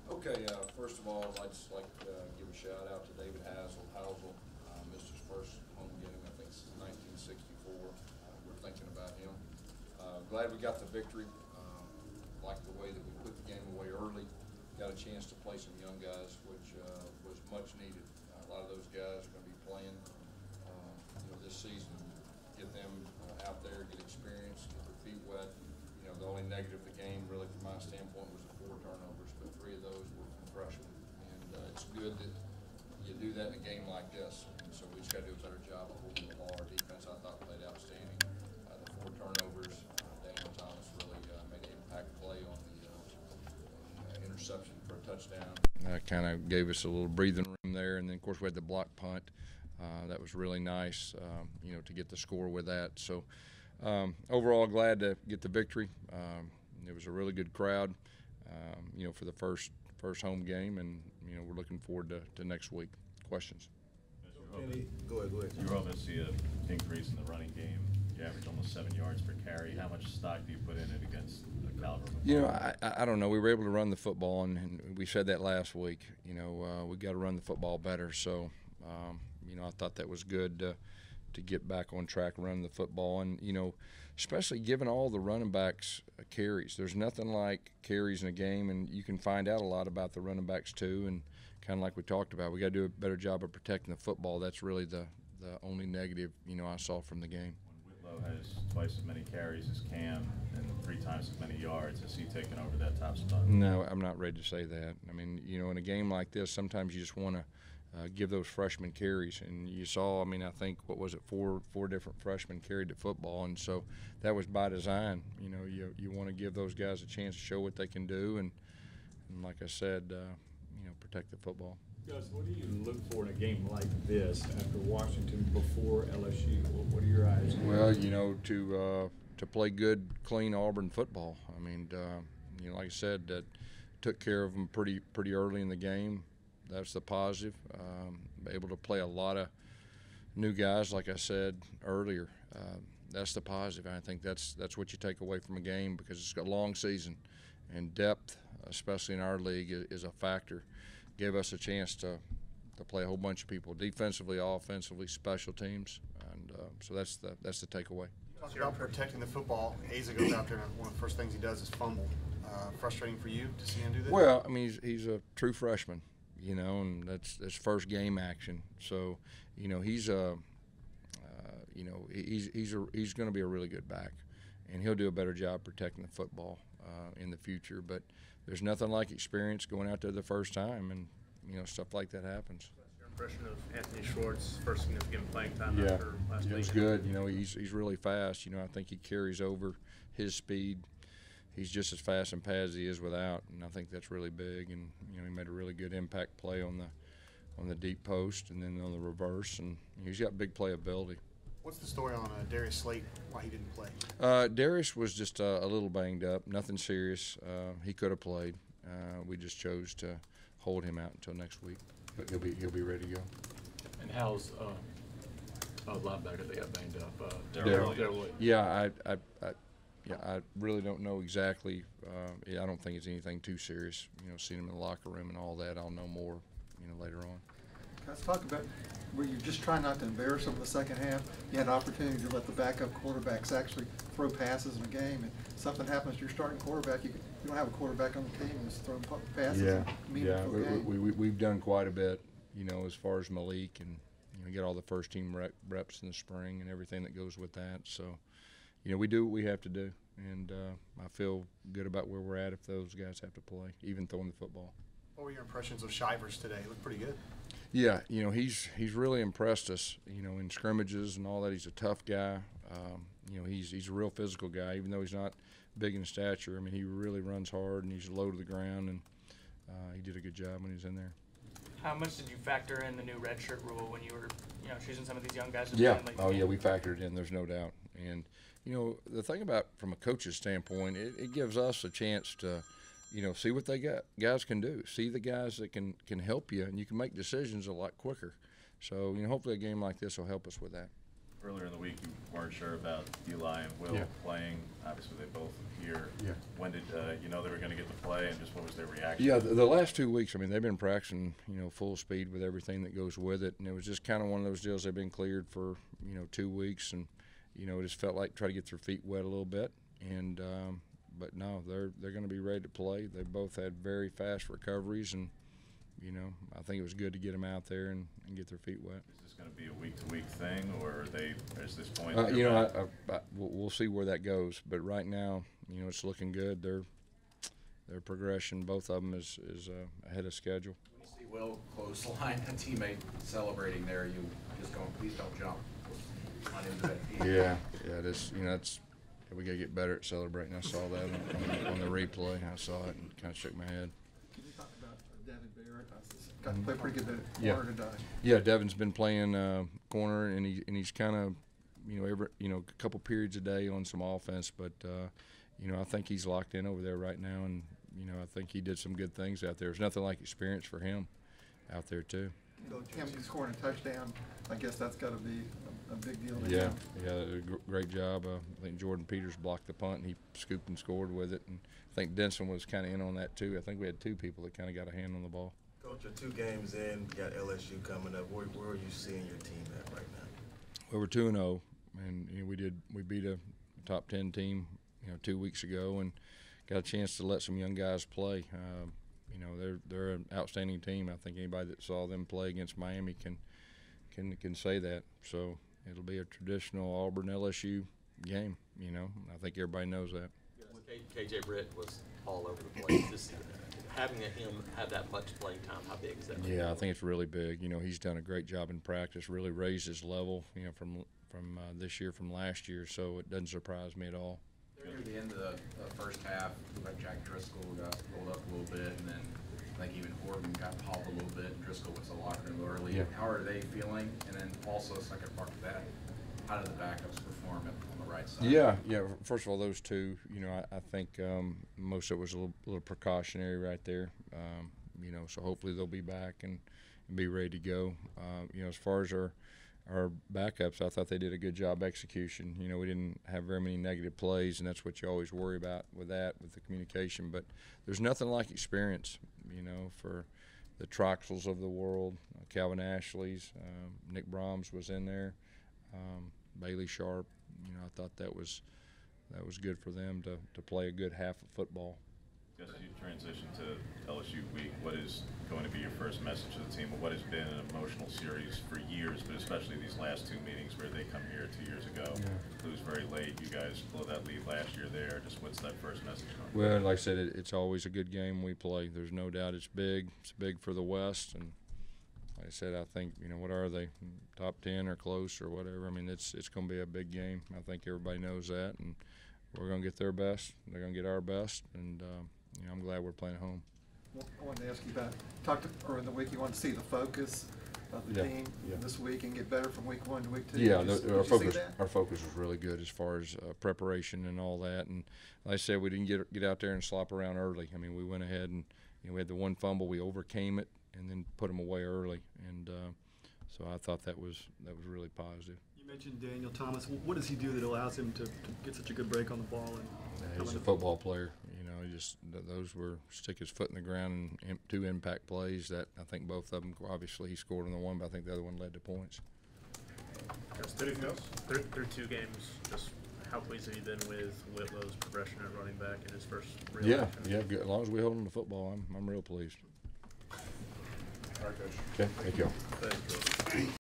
Okay, first of all, I'd just like to give a shout out to David Housel. Missed his first home game, I think, since 1964. We're thinking about him. Glad we got the victory. Like the way that we put the game away early. Got a chance to play some young guys, which was much needed. A lot of those guys are going to be playing this season. Get them out there, get experience, get their feet wet. The only negative of the game, really, from my standpoint, was the 4 turnovers, but 3 of those were from freshmen. And it's good that you do that in a game like this. And so we just got to do a better job of holding the ball. Our defense, I thought, played outstanding. The 4 turnovers, Daniel Thomas really made an impact play on the interception for a touchdown. That kind of gave us a little breathing room there. And then, of course, we had the block punt. That was really nice, to get the score with that. So. Overall, glad to get the victory. It was a really good crowd, for the first home game, and we're looking forward to next week. Questions? Go ahead. You were hoping to see an increase in the running game. You averaged almost 7 yards per carry. How much stock do you put in it against the caliber? I don't know. We were able to run the football, and we said that last week. We got to run the football better. So, I thought that was good. To get back on track running the football, and especially giving all the running backs carries. There's nothing like carries in a game, and you can find out a lot about the running backs too. And kind of like we talked about, we got to do a better job of protecting the football. That's really the only negative I saw from the game. When Whitlow has twice as many carries as Cam and 3 times as many yards, has he taken over that top spot? No, I'm not ready to say that. I mean, in a game like this, sometimes you just want to give those freshmen carries, and you saw. I think what was it, four different freshmen carried the football, and so that was by design. You want to give those guys a chance to show what they can do, and like I said, protect the football. Gus, what do you look for in a game like this after Washington before LSU? What are your eyes on? Well, to play good, clean Auburn football. I mean, like I said, that took care of them pretty early in the game. That's the positive. Able to play a lot of new guys, like I said earlier. That's the positive. I think that's what you take away from a game, because it's a long season, and depth, especially in our league, is a factor. Gave us a chance to play a whole bunch of people, defensively, offensively, special teams, and so that's the takeaway. Talk about protecting the football. Asa goes out there, and one of the first things he does is fumble. Frustrating for you to see him do that? Well, he's a true freshman. And that's his first game action. So, he's he's going to be a really good back, and he'll do a better job protecting the football in the future. But there's nothing like experience going out there the first time, and stuff like that happens. Your impression of Anthony Schwartz, first significant playing time after last week? It was good. He's really fast. I think he carries over his speed. He's just as fast and pads as he is without, and I think that's really big. And he made a really good impact play on the deep post and then on the reverse, and he's got big playability. What's the story on Darius Slate, why he didn't play? Darius was just a little banged up, nothing serious. He could have played. We just chose to hold him out until next week, but he'll be ready to go. And how's linebacker they got banged up? Daryl. Yeah, I really don't know exactly. I don't think it's anything too serious. Seeing him in the locker room and all that, I'll know more, later on. Let's talk about where you're just trying not to embarrass them in the second half. You had an opportunity to let the backup quarterbacks actually throw passes in a game, and something happens to your starting quarterback. You don't have a quarterback on the team and just throwing passes. We've done quite a bit, as far as Malik, and get all the first team reps in the spring and everything that goes with that. So. We do what we have to do, and I feel good about where we're at if those guys have to play, even throwing the football. What were your impressions of Shivers today? He looked pretty good. Yeah, he's really impressed us, in scrimmages and all that. He's a tough guy. He's a real physical guy, even though he's not big in stature. I mean, he really runs hard, and he's low to the ground, and he did a good job when he was in there. How much did you factor in the new redshirt rule when you were, choosing some of these young guys? Yeah. We factored it in. There's no doubt. And the thing about from a coach's standpoint, it gives us a chance to, see what guys can do. See the guys that can help you, and you can make decisions a lot quicker. So hopefully a game like this will help us with that. Earlier in the week, you weren't sure about Eli and Will playing. Obviously, they both here. Yeah. When did you know they were going to get to play? play, and just what was their reaction? Yeah, the last 2 weeks, I mean, they've been practicing, full speed with everything that goes with it, and it was just kind of one of those deals. They've been cleared for 2 weeks, and it just felt like try to get their feet wet a little bit, and but no, they're going to be ready to play. They both had very fast recoveries, and I think it was good to get them out there and get their feet wet. Is this going to be a week-to-week thing, or are they at this point? We'll see where that goes, but right now, it's looking good. Their progression, both of them, is ahead of schedule. When you see Will clothesline a teammate celebrating there, you just going, please don't jump. Not into that team. Yeah, it's we got to get better at celebrating. I saw that on the replay. I saw it and kind of shook my head. Can you talk about Devin Barrett? Got to play pretty good Yeah. corner today. Yeah, Devin's been playing corner, and he's kind of every a couple periods a day on some offense, but I think he's locked in over there right now, and I think he did some good things out there. There's nothing like experience for him out there too. So him scoring a touchdown, I guess that's got to be a big deal to Yeah, him. yeah, great job. I think Jordan Peters blocked the punt, and he scooped and scored with it. And I think Denson was kind of in on that too. I think we had 2 people that kind of got a hand on the ball. Coach, you're 2 games in, you got LSU coming up. Where are you seeing your team at right now? Well, we're 2-0, and we beat a top 10 team 2 weeks ago, and got a chance to let some young guys play. They're an outstanding team. I think anybody that saw them play against Miami can say that. So it'll be a traditional Auburn LSU game. I think everybody knows that. KJ Britt was all over the place. Just having him have that much playing time, how big is that? Yeah, I think it's really big. He's done a great job in practice. Really raised his level. From this year from last year. So it doesn't surprise me at all. Near the end of the first half, like Jack Driscoll got rolled up a little bit, and then I think even Horton got popped a little bit, and Driscoll went to the locker room early. Yeah. How are they feeling? And then also, second part of that, how did the backups perform on the right side? Yeah. First of all, those 2, I think most of it was a little precautionary right there. So hopefully they'll be back and be ready to go. As far as our backups, I thought they did a good job execution. We didn't have very many negative plays, and that's what you always worry about with the communication. But there's nothing like experience, for the Troxels of the world, Calvin Ashley's, Nick Brahms was in there, Bailey Sharp. I thought that was good for them to play a good half of football. As you transition to LSU week, what is going to be your first message to the team? What has been an emotional series for years, but especially these last 2 meetings where they come here 2 years ago, lose very late. You guys blew that lead last year there. Just what's that first message? Well, like I said, it's always a good game we play. There's no doubt it's big. It's big for the West, and like I said, I think what are they, top 10 or close or whatever. I mean, it's going to be a big game. I think everybody knows that, and we're going to get their best. They're going to get our best, and I'm glad we're playing at home. Well, I wanted to ask you about, earlier in the week, you want to see the focus of the team this week and get better from week 1 to week 2. Yeah, Did you see our focus was really good as far as preparation and all that. And like I said, we didn't get out there and slop around early. I mean, we went ahead and we had the 1 fumble, we overcame it, and then put them away early. And so I thought that was really positive. You mentioned Daniel Thomas. What does he do that allows him to get such a good break on the ball? And he's a football player. Those were stick his foot in the ground and 2 impact plays that I think both of them, obviously he scored on the one, but I think the other one led to points. Through 2 games, just how pleased have you been with Whitlow's progression at running back in his first real action? Yeah, good. As long as we hold him to football, I'm real pleased. All right, Coach. Okay, thank you. Thank you.